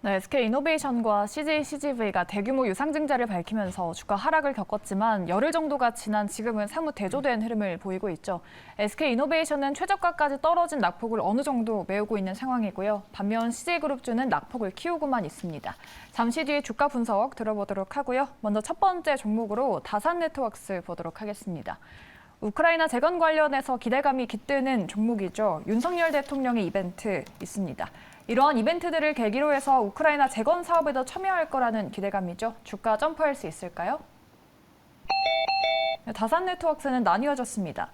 네, SK이노베이션과 CJ-CGV가 대규모 유상증자를 밝히면서 주가 하락을 겪었지만 열흘 정도가 지난 지금은 사뭇 대조된 흐름을 보이고 있죠. SK이노베이션은 최저가까지 떨어진 낙폭을 어느 정도 메우고 있는 상황이고요. 반면 CJ그룹주는 낙폭을 키우고만 있습니다. 잠시 뒤에 주가 분석 들어보도록 하고요. 먼저 첫 번째 종목으로 다산네트워크스 보도록 하겠습니다. 우크라이나 재건 관련해서 기대감이 깃드는 종목이죠. 윤석열 대통령의 이벤트 있습니다. 이러한 이벤트들을 계기로 해서 우크라이나 재건 사업에도 참여할 거라는 기대감이죠. 주가 점프할 수 있을까요? 다산네트워크스는 나뉘어졌습니다.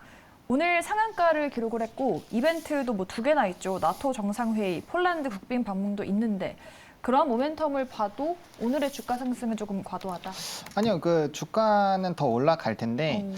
오늘 상한가를 기록을 했고 이벤트도 두 개나 있죠. 나토 정상회의, 폴란드 국빈 방문도 있는데 그런 모멘텀을 봐도 오늘의 주가 상승은 조금 과도하다. 아니요, 그 주가는 더 올라갈 텐데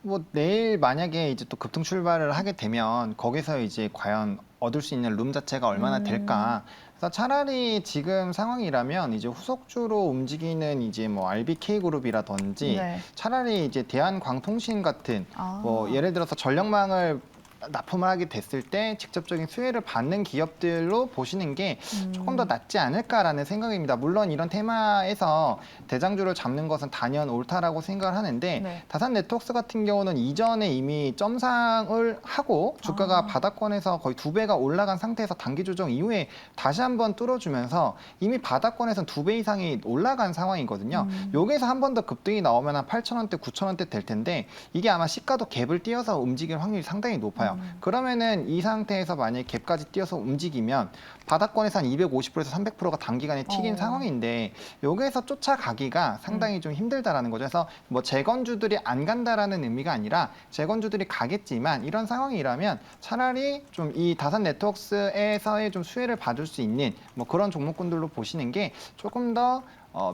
뭐 내일 만약에 이제 또 급등 출발을 하게 되면 거기서 이제 과연 얻을 수 있는 룸 자체가 얼마나 될까. 그래서 차라리 지금 상황이라면 이제 후속주로 움직이는 이제 뭐 RBK그룹이라든지 네. 차라리 이제 대한광통신 같은 뭐 예를 들어서 전력망을 납품을 하게 됐을 때 직접적인 수혜를 받는 기업들로 보시는 게 조금 더 낫지 않을까라는 생각입니다. 물론 이런 테마에서 대장주를 잡는 것은 단연 옳다라고 생각을 하는데 네. 다산네트워크스 같은 경우는 이전에 이미 점상을 하고 주가가 바닥권에서 거의 2배가 올라간 상태에서 단기 조정 이후에 다시 한번 뚫어주면서 이미 바닥권에서는 2배 이상이 올라간 상황이거든요. 여기서 한 번 더 급등이 나오면 한 8,000원대, 9,000원대 될 텐데 이게 아마 시가도 갭을 띄어서 움직일 확률이 상당히 높아요. 그러면은 이 상태에서 만약에 갭까지 띄어서 움직이면 바닥권에서 한 250%에서 300%가 단기간에 튀긴 상황인데 여기에서 쫓아가기가 상당히 좀 힘들다라는 거죠. 그래서 뭐 재건주들이 안 간다라는 의미가 아니라 재건주들이 가겠지만 이런 상황이라면 차라리 좀 이 다산네트워크스에서의 좀 수혜를 받을 수 있는 뭐 그런 종목군들로 보시는 게 조금 더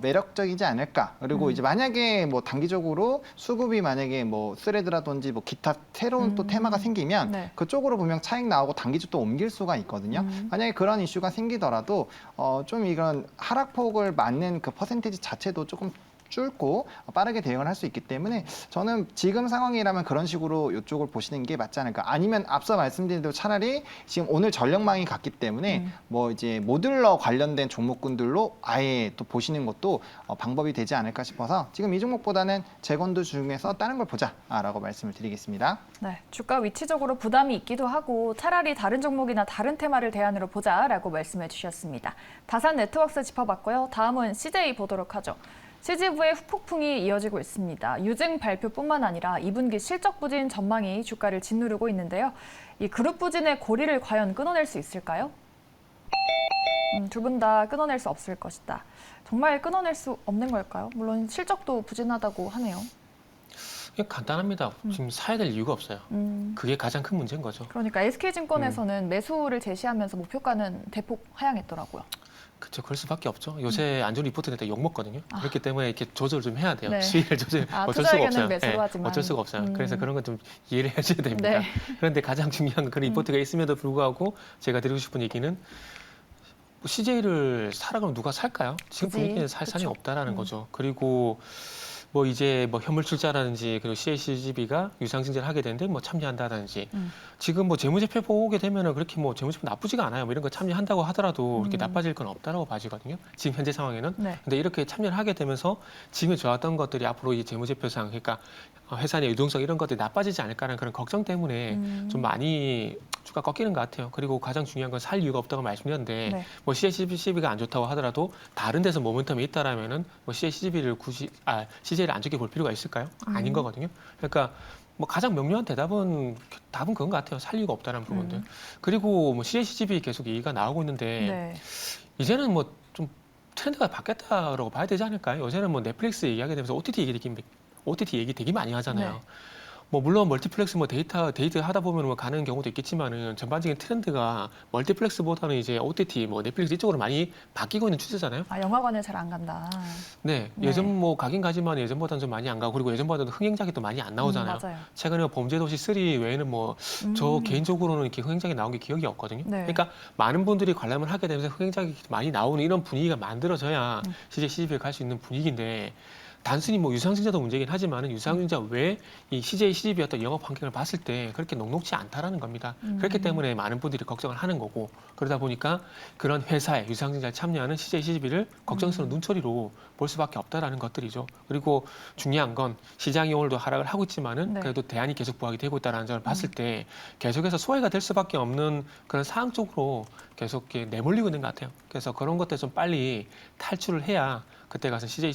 매력적이지 않을까. 그리고 이제 만약에 뭐 단기적으로 수급이 만약에 뭐 스레드라든지 뭐 기타 새로운 또 테마가 생기면 네. 그쪽으로 분명 차익 나오고 단기주 또 옮길 수가 있거든요. 만약에 그런 이슈가 생기더라도 좀 이런 하락폭을 맞는 그 퍼센티지 자체도 조금 줄고 빠르게 대응을 할 수 있기 때문에 저는 지금 상황이라면 그런 식으로 이쪽을 보시는 게 맞지 않을까. 아니면 앞서 말씀드린 대로 차라리 지금 오늘 전력망이 갔기 때문에 뭐 이제 모듈러 관련된 종목군들로 아예 또 보시는 것도 방법이 되지 않을까 싶어서 지금 이 종목보다는 재건도 중에서 다른 걸 보자라고 말씀을 드리겠습니다. 네, 주가 위치적으로 부담이 있기도 하고 차라리 다른 종목이나 다른 테마를 대안으로 보자라고 말씀해 주셨습니다. 다산네트워크스 짚어봤고요. 다음은 CJ 보도록 하죠. CGV의 후폭풍이 이어지고 있습니다. 유증 발표뿐만 아니라 2분기 실적 부진 전망이 주가를 짓누르고 있는데요. 이 그룹 부진의 고리를 과연 끊어낼 수 있을까요? 두 분 다 끊어낼 수 없을 것이다. 정말 끊어낼 수 없는 걸까요? 물론 실적도 부진하다고 하네요. 간단합니다. 지금 사야 될 이유가 없어요. 그게 가장 큰 문제인 거죠. 그러니까 SK증권에서는 매수를 제시하면서 목표가는 대폭 하향했더라고요. 그렇죠. 그럴 수밖에 없죠. 요새 안 좋은 리포트 낼 때 욕 먹거든요. 그렇기 때문에 이렇게 조절 좀 해야 돼요. 네. 수위를 조절 어쩔 수가 투자에게는 없어요. 매수로 하지만. 어쩔 수가 없어요. 그래서 그런 건 좀 이해를 해줘야 됩니다. 네. 그런데 가장 중요한 건 그런 리포트가 있음에도 불구하고 제가 드리고 싶은 얘기는 CJ를 사라 그러면 누가 살까요? 지금 그치. 분위기는 살 사람이 그쵸. 없다라는 거죠. 그리고 뭐 이제 뭐 현물출자라든지 그리고 CACGB가 유상증자를 하게 되는데 뭐 참여한다든지 지금 뭐 재무제표 보게 되면은 그렇게 뭐 재무제표 나쁘지가 않아요. 뭐 이런 거 참여한다고 하더라도 그렇게 나빠질 건 없다라고 봐지거든요. 지금 현재 상황에는. 네. 근데 이렇게 참여를 하게 되면서 지금 좋았던 것들이 앞으로 이 재무제표상 그러니까 회사 내 유동성 이런 것들이 나빠지지 않을까라는 그런 걱정 때문에 좀 많이 주가 꺾이는 것 같아요. 그리고 가장 중요한 건 살 이유가 없다고 말씀드렸는데 네. 뭐 CACGB가 안 좋다고 하더라도 다른 데서 모멘텀이 있다라면은 뭐 CACGB를 CJ를 안 좋게 볼 필요가 있을까요? 아닌 거거든요. 그러니까 뭐 가장 명료한 답은 그건 것 같아요. 살 이유가 없다는 부분들. 그리고 뭐 CACGB 계속 얘기가 나오고 있는데 네. 이제는 뭐 좀 트렌드가 바뀌었다라고 봐야 되지 않을까요? 요새는 뭐 넷플릭스 얘기하게 되면서 OTT 얘기 되게 많이 하잖아요. 네. 뭐 물론 멀티플렉스 뭐 데이트 하다 보면 뭐 가는 경우도 있겠지만은 전반적인 트렌드가 멀티플렉스보다는 이제 OTT 뭐 넷플릭스 이쪽으로 많이 바뀌고 있는 추세잖아요. 영화관을 잘 안 간다. 네, 네. 예전 뭐 가긴 가지만 예전보다는 좀 많이 안 가고 그리고 예전보다도 흥행작이 또 많이 안 나오잖아요. 맞아요. 최근에 범죄도시 3 외에는 뭐 저 개인적으로는 이렇게 흥행작이 나온 게 기억이 없거든요. 네. 그러니까 많은 분들이 관람을 하게 되면서 흥행작이 많이 나오는 이런 분위기가 만들어져야 CJ CGV에 갈 수 있는 분위기인데 단순히 뭐 유상증자도 문제긴 하지만은 유상증자 외에 이 CJ, CGV였던 영업 환경을 봤을 때 그렇게 녹록지 않다라는 겁니다. 그렇기 때문에 많은 분들이 걱정을 하는 거고 그러다 보니까 그런 회사에 유상증자에 참여하는 CJ, CGV를 걱정스러운 눈초리로 볼 수밖에 없다라는 것들이죠. 그리고 중요한 건 시장이 오늘도 하락을 하고 있지만은 네. 그래도 대안이 계속 부각이 되고 있다는 점을 봤을 때 계속해서 소외가 될 수밖에 없는 그런 상황 쪽으로 계속 이렇게 내몰리고 있는 것 같아요. 그래서 그런 것들 좀 빨리 탈출을 해야 그때 가서 CJ에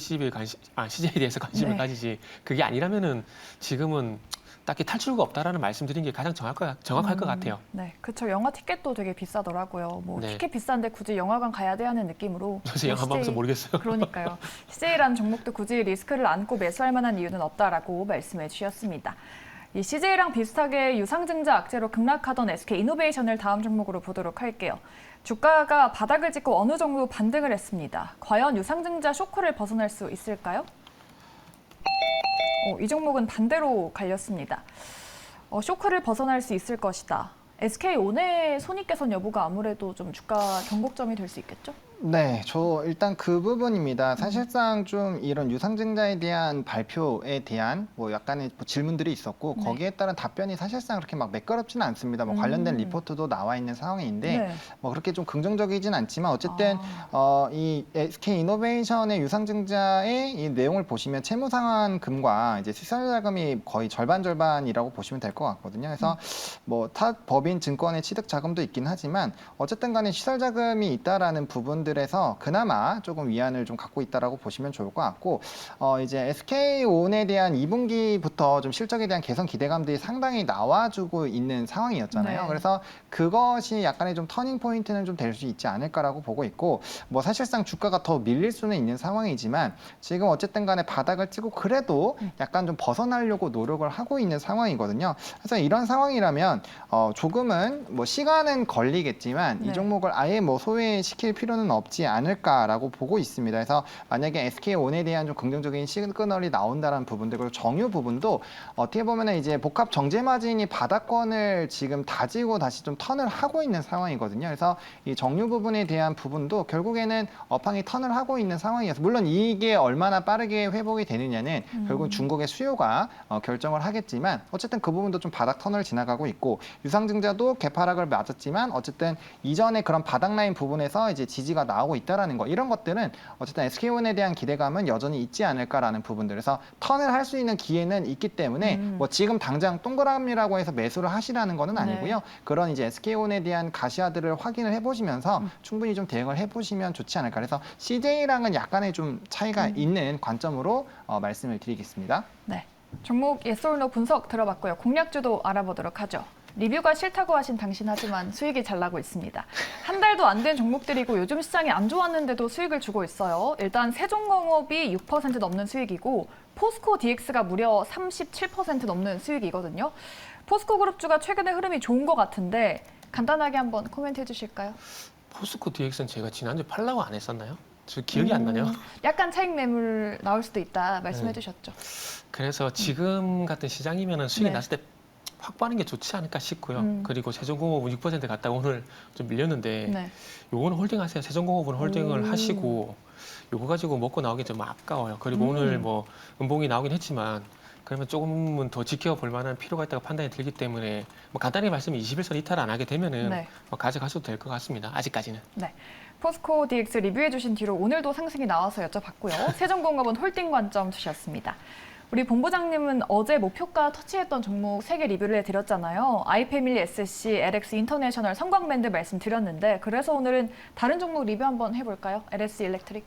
대해서 관심을 네. 가지지. 그게 아니라면은 지금은 딱히 탈출구가 없다라는 말씀드린 게 가장 정확할 것 같아요. 네, 그렇죠. 영화 티켓도 되게 비싸더라고요. 뭐 네. 티켓 비싼데 굳이 영화관 가야 돼 하는 느낌으로. 요새 영화 보면서 모르겠어요. 그러니까요. CJ라는 종목도 굳이 리스크를 안고 매수할 만한 이유는 없다라고 말씀해 주셨습니다. 이 CJ랑 비슷하게 유상증자 악재로 급락하던 SK이노베이션을 다음 종목으로 보도록 할게요. 주가가 바닥을 짚고 어느 정도 반등을 했습니다. 과연 유상증자 쇼크를 벗어날 수 있을까요? 이 종목은 반대로 갈렸습니다. 쇼크를 벗어날 수 있을 것이다. SK온의 손익개선 여부가 아무래도 좀 주가 경고점이 될 수 있겠죠? 네, 저 일단 그 부분입니다. 사실상 좀 이런 유상증자에 대한 발표에 대한 뭐 약간의 뭐 질문들이 있었고 네. 거기에 따른 답변이 사실상 그렇게 막 매끄럽지는 않습니다. 뭐 관련된 리포트도 나와 있는 상황인데 네. 뭐 그렇게 좀 긍정적이진 않지만 어쨌든 이 SK이노베이션의 유상증자의 이 내용을 보시면 채무상환금과 이제 시설자금이 거의 절반이라고 보시면 될 것 같거든요. 그래서 뭐 타 법인 증권의 취득 자금도 있긴 하지만 어쨌든 간에 시설자금이 있다라는 부분들에서 그나마 조금 위안을 좀 갖고 있다라고 보시면 좋을 것 같고 이제 SK온에 대한 2분기부터 좀 실적에 대한 개선 기대감들이 상당히 나와주고 있는 상황이었잖아요. 네. 그래서 그것이 약간의 좀 터닝 포인트는 좀 될 수 있지 않을까라고 보고 있고 뭐 사실상 주가가 더 밀릴 수는 있는 상황이지만 지금 어쨌든 간에 바닥을 치고 그래도 약간 좀 벗어나려고 노력을 하고 있는 상황이거든요. 그래서 이런 상황이라면 조금은 뭐 시간은 걸리겠지만 네. 이 종목을 아예 뭐 소외시킬 필요는 없지 않을까라고 보고 있습니다. 그래서 만약에 SK온에 대한 좀 긍정적인 시그널이 나온다는 부분들 그리고 정유 부분도 어떻게 보면은 이제 복합 정제 마진이 바닥권을 지금 다지고 다시 좀 턴을 하고 있는 상황이거든요. 그래서 이 정유 부분에 대한 부분도 결국에는 업황이 턴을 하고 있는 상황이어서 물론 이게 얼마나 빠르게 회복이 되느냐는 결국 중국의 수요가 결정을 하겠지만 어쨌든 그 부분도 좀 바닥 턴을 지나가고 있고 유상증자도 개파락을 맞았지만 어쨌든 이전에 그런 바닥 라인 부분에서 이제 지지가 나오고 있다라는 거 이런 것들은 어쨌든 SK온에 대한 기대감은 여전히 있지 않을까라는 부분들에서 턴을 할 수 있는 기회는 있기 때문에 뭐 지금 당장 동그라미라고 해서 매수를 하시라는 거는 아니고요. 그런 이제 SK온에 대한 가시화들을 확인을 해보시면서 충분히 좀 대응을 해보시면 좋지 않을까. 그래서 CJ랑은 약간의 좀 차이가 있는 관점으로 말씀을 드리겠습니다. 네. 종목 yes or no 분석 들어봤고요. 공략주도 알아보도록 하죠. 리뷰가 싫다고 하신 당신 하지만 수익이 잘 나고 있습니다. 한 달도 안 된 종목들이고 요즘 시장이 안 좋았는데도 수익을 주고 있어요. 일단 세종공업이 6% 넘는 수익이고 포스코 DX가 무려 37% 넘는 수익이거든요. 포스코 그룹주가 최근에 흐름이 좋은 것 같은데 간단하게 한번 코멘트해 주실까요? 포스코 DX는 제가 지난주에 팔라고 안 했었나요? 저 기억이 안 나네요. 약간 차익 매물 나올 수도 있다 말씀해 네. 주셨죠. 그래서 지금 같은 시장이면은 수익이 네. 났을 때 확보하는 게 좋지 않을까 싶고요. 그리고 세종공업은 6% 갔다가 오늘 좀 밀렸는데 네. 요거는 홀딩하세요. 세종공업은 홀딩을 하시고 요거 가지고 먹고 나오기 좀 아까워요. 그리고 오늘 뭐 음봉이 나오긴 했지만 그러면 조금은 더 지켜볼 만한 필요가 있다고 판단이 들기 때문에 뭐 간단히 말씀드리면 21선 이탈 안 하게 되면은 네. 뭐 가져가셔도 될 것 같습니다. 아직까지는. 네. 포스코 DX 리뷰해 주신 뒤로 오늘도 상승이 나와서 여쭤봤고요. 세종공업은 홀딩 관점 주셨습니다. 우리 본부장님은 어제 목표가 터치했던 종목 3개 리뷰를 해드렸잖아요. 아이패밀리 SC, LX 인터내셔널, 성광밴드 말씀드렸는데 그래서 오늘은 다른 종목 리뷰 한번 해볼까요? LS 일렉트릭.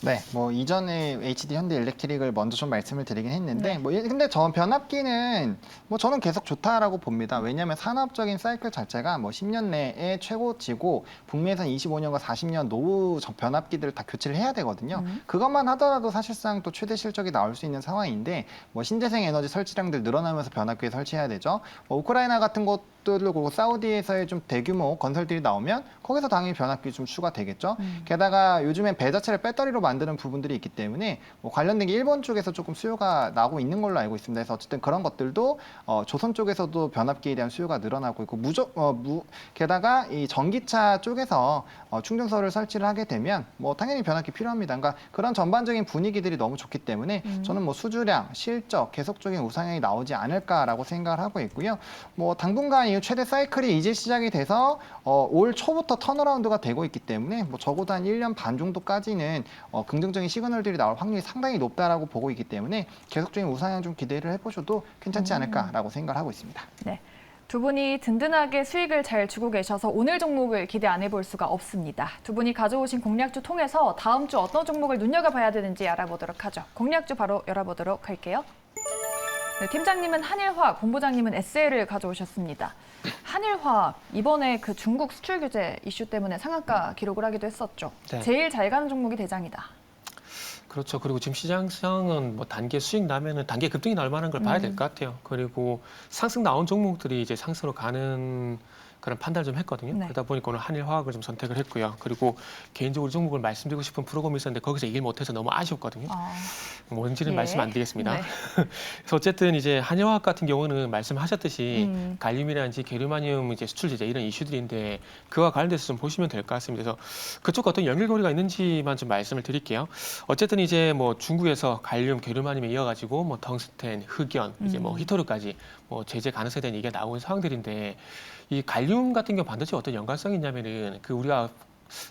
네, 뭐 이전에 HD 현대 일렉트릭을 먼저 좀 말씀을 드리긴 했는데 네. 뭐 근데 저 변압기는 뭐 저는 계속 좋다라고 봅니다. 왜냐하면 산업적인 사이클 자체가 뭐 10년 내에 최고치고 북미에선 25년과 40년 노후 변압기들을 다 교체를 해야 되거든요. 그것만 하더라도 사실상 또 최대 실적이 나올 수 있는 상황인데 뭐 신재생 에너지 설치량들 늘어나면서 변압기에 설치해야 되죠. 뭐 우크라이나 같은 곳 유럽들도 그렇고 사우디에서의 좀 대규모 건설들이 나오면 거기서 당연히 변압기 좀 추가되겠죠. 게다가 요즘엔 배 자체를 배터리로 만드는 부분들이 있기 때문에 뭐 관련된 게 일본 쪽에서 조금 수요가 나고 있는 걸로 알고 있습니다. 그래서 어쨌든 그런 것들도 조선 쪽에서도 변압기에 대한 수요가 늘어나고 있고 게다가 이 전기차 쪽에서 충전소를 설치를 하게 되면 뭐 당연히 변압기 필요합니다. 그러니까 그런 전반적인 분위기들이 너무 좋기 때문에 저는 뭐 수주량, 실적, 계속적인 우상향이 나오지 않을까라고 생각을 하고 있고요. 뭐 당분간 이 최대 사이클이 이제 시작이 돼서 올 초부터 턴어라운드가 되고 있기 때문에 뭐 적어도 한 1년 반 정도까지는 긍정적인 시그널들이 나올 확률이 상당히 높다라고 보고 있기 때문에 계속적인 우상향 좀 기대를 해보셔도 괜찮지 않을까라고 생각을 하고 있습니다. 네. 두 분이 든든하게 수익을 잘 주고 계셔서 오늘 종목을 기대 안 해볼 수가 없습니다. 두 분이 가져오신 공략주 통해서 다음 주 어떤 종목을 눈여겨봐야 되는지 알아보도록 하죠. 공략주 바로 열어보도록 할게요. 네, 팀장님은 한일화학, 본부장님은 SL을 가져오셨습니다. 한일화학, 이번에 그 중국 수출 규제 이슈 때문에 상한가 기록을 하기도 했었죠. 네. 제일 잘 가는 종목이 대장이다. 그렇죠. 그리고 지금 시장상은 뭐 단계 수익 나면은 단계 급등이 날 만한 걸 봐야 될 것 같아요. 그리고 상승 나온 종목들이 이제 상승으로 가는 그런 판단을 좀 했거든요. 네. 그러다 보니까 오늘 한일화학을 좀 선택을 했고요. 그리고 개인적으로 이 종목을 말씀드리고 싶은 프로그램이 있었는데 거기서 얘기를 못해서 너무 아쉬웠거든요. 뭔지는 예. 말씀 안 드리겠습니다. 네. 그래서 어쨌든 이제 한일화학 같은 경우는 말씀하셨듯이 갈륨이라든지 게르마늄 이제 수출 제재 이런 이슈들인데 그와 관련돼서 좀 보시면 될 것 같습니다. 그래서 그쪽 어떤 연결고리가 있는지만 좀 말씀을 드릴게요. 어쨌든 이제 뭐 중국에서 갈륨, 게르마늄에 이어가지고 뭐 텅스텐, 흑연, 이제 뭐 히토르까지 뭐 제재 가능성에 대한 얘기가 나오는 상황들인데 이 갈륨 같은 경우 반도체 어떤 연관성이 있냐면은 그 우리가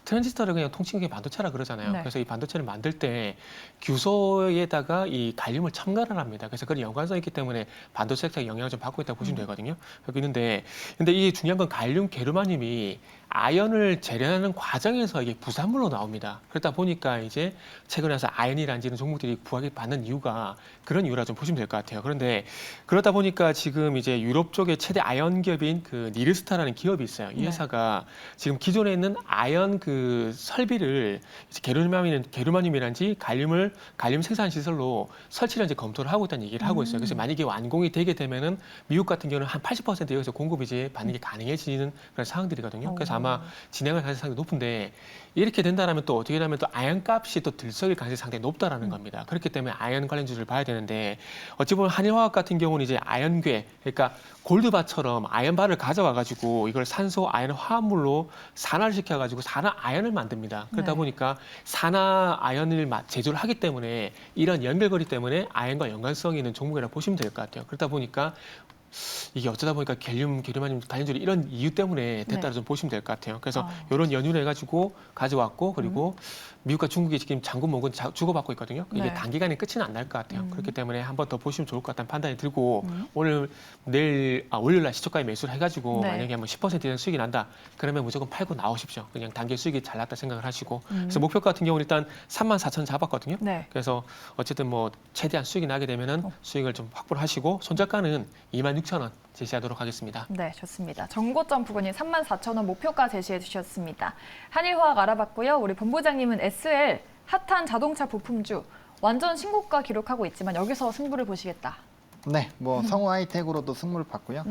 트랜지스터를 그냥 통칭하게 반도체라 그러잖아요. 네. 그래서 이 반도체를 만들 때 규소에다가 이 갈륨을 첨가를 합니다. 그래서 그런 연관성이 있기 때문에 반도체 섹터에 영향을 좀 받고 있다고 보시면 되거든요. 여기 있는데 근데 이 중요한 건 갈륨 게르마늄이 아연을 재련하는 과정에서 이게 부산물로 나옵니다. 그러다 보니까 이제 최근에 와서 아연이라는 이런 종목들이 부각을 받는 이유가 그런 이유라 좀 보시면 될 것 같아요. 그런데 그러다 보니까 지금 이제 유럽 쪽의 최대 아연 기업인 그 니르스타라는 기업이 있어요. 이 회사가 지금 기존에 있는 아연 그 설비를 이제 게르마늄이란지 갈륨 생산 시설로 설치를 이제 검토를 하고 있다는 얘기를 하고 있어요. 그래서 만약에 완공이 되게 되면은 미국 같은 경우는 한 80% 여기서 공급이 이제 받는 게 가능해지는 그런 상황들이거든요. 그래서 아마 진행할 가능성이 상당히 높은데 이렇게 된다라면 또 어떻게 되면 또 아연 값이 또 들썩일 가능성이 상당히 높다라는 겁니다. 그렇기 때문에 아연 관련주를 봐야 되는데 어찌 보면 한일화학 같은 경우는 이제 아연괴 그러니까 골드바처럼 아연바를 가져와 가지고 이걸 산소 아연 화합물로 산화를 시켜 가지고 산화 아연을 만듭니다. 그러다 보니까 산화 아연을 제조를 하기 때문에 이런 연결고리 때문에 아연과 연관성이 있는 종목이라고 보시면 될 것 같아요. 그러다 보니까 이게 어쩌다 보니까 게르마늄 단연줄이 이런 이유 때문에 됐다고 좀 보시면 될 것 같아요. 그래서 이런 연유를 해가지고 가져왔고 그리고 미국과 중국이 지금 장군목은 주고받고 있거든요. 이게 단기간에 끝은 안 날 것 같아요. 그렇기 때문에 한 번 더 보시면 좋을 것 같다는 판단이 들고 월요일 날 시초가에 매수를 해가지고 만약에 한번 10% 이상 수익이 난다. 그러면 무조건 팔고 나오십시오. 그냥 단기 수익이 잘 났다 생각을 하시고 그래서 목표 같은 경우는 일단 34,000 잡았거든요. 그래서 어쨌든 뭐 최대한 수익이 나게 되면은 수익을 좀 확보를 하시고 손절가는 26,000원 제시하도록 하겠습니다. 네, 좋습니다. 정고점 부근이 34,000원 목표가 제시해 주셨습니다. 한일화학 알아봤고요. 우리 본부장님은 SL 핫한 자동차 부품주 완전 신고가 기록하고 있지만 여기서 승부를 보시겠다. 네, 뭐 성우 하이텍으로도 승부를 봤고요.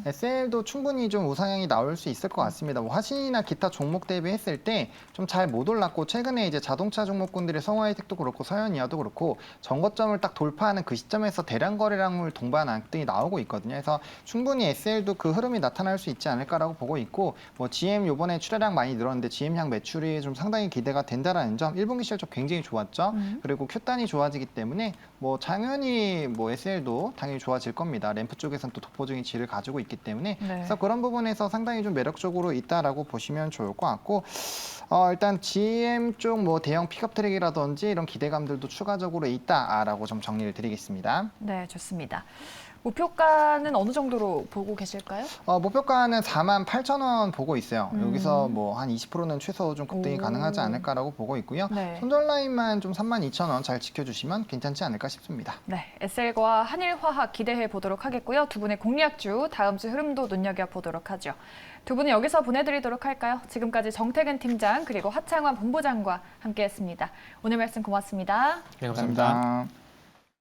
SL도 충분히 좀 우상향이 나올 수 있을 것 같습니다. 뭐 화신이나 기타 종목 대비했을 때 좀 잘 못 올랐고 최근에 이제 자동차 종목군들의 성우 하이텍도 그렇고 서현이어도 그렇고 전고점을 딱 돌파하는 그 시점에서 대량 거래량물 동반 악등이 나오고 있거든요. 그래서 충분히 SL도 그 흐름이 나타날 수 있지 않을까라고 보고 있고 뭐 GM 요번에 출하량 많이 늘었는데 GM향 매출이 좀 상당히 기대가 된다라는 점 1분기 실적 굉장히 좋았죠. 그리고 Q단이 좋아지기 때문에 뭐 당연히 뭐 SL도 당연히 좋아질 겁니다. 램프 쪽에서는 또 독보적인 질을 가지고 있기 때문에 그래서 그런 부분에서 상당히 좀 매력적으로 있다라고 보시면 좋을 것 같고 일단 GM 쪽 뭐 대형 픽업 트랙이라든지 이런 기대감들도 추가적으로 있다라고 좀 정리를 드리겠습니다. 네, 좋습니다. 목표가는 어느 정도로 보고 계실까요? 목표가는 48,000원 보고 있어요. 여기서 뭐 한 20%는 최소 좀 급등이 가능하지 않을까라고 보고 있고요. 손절 라인만 좀 32,000원 잘 지켜주시면 괜찮지 않을까 싶습니다. 네, SL과 한일화학 기대해 보도록 하겠고요. 두 분의 공략주 다음 주 흐름도 눈여겨보도록 하죠. 두 분은 여기서 보내드리도록 할까요? 지금까지 정태근 팀장 그리고 하창환 본부장과 함께했습니다. 오늘 말씀 고맙습니다. 네, 감사합니다.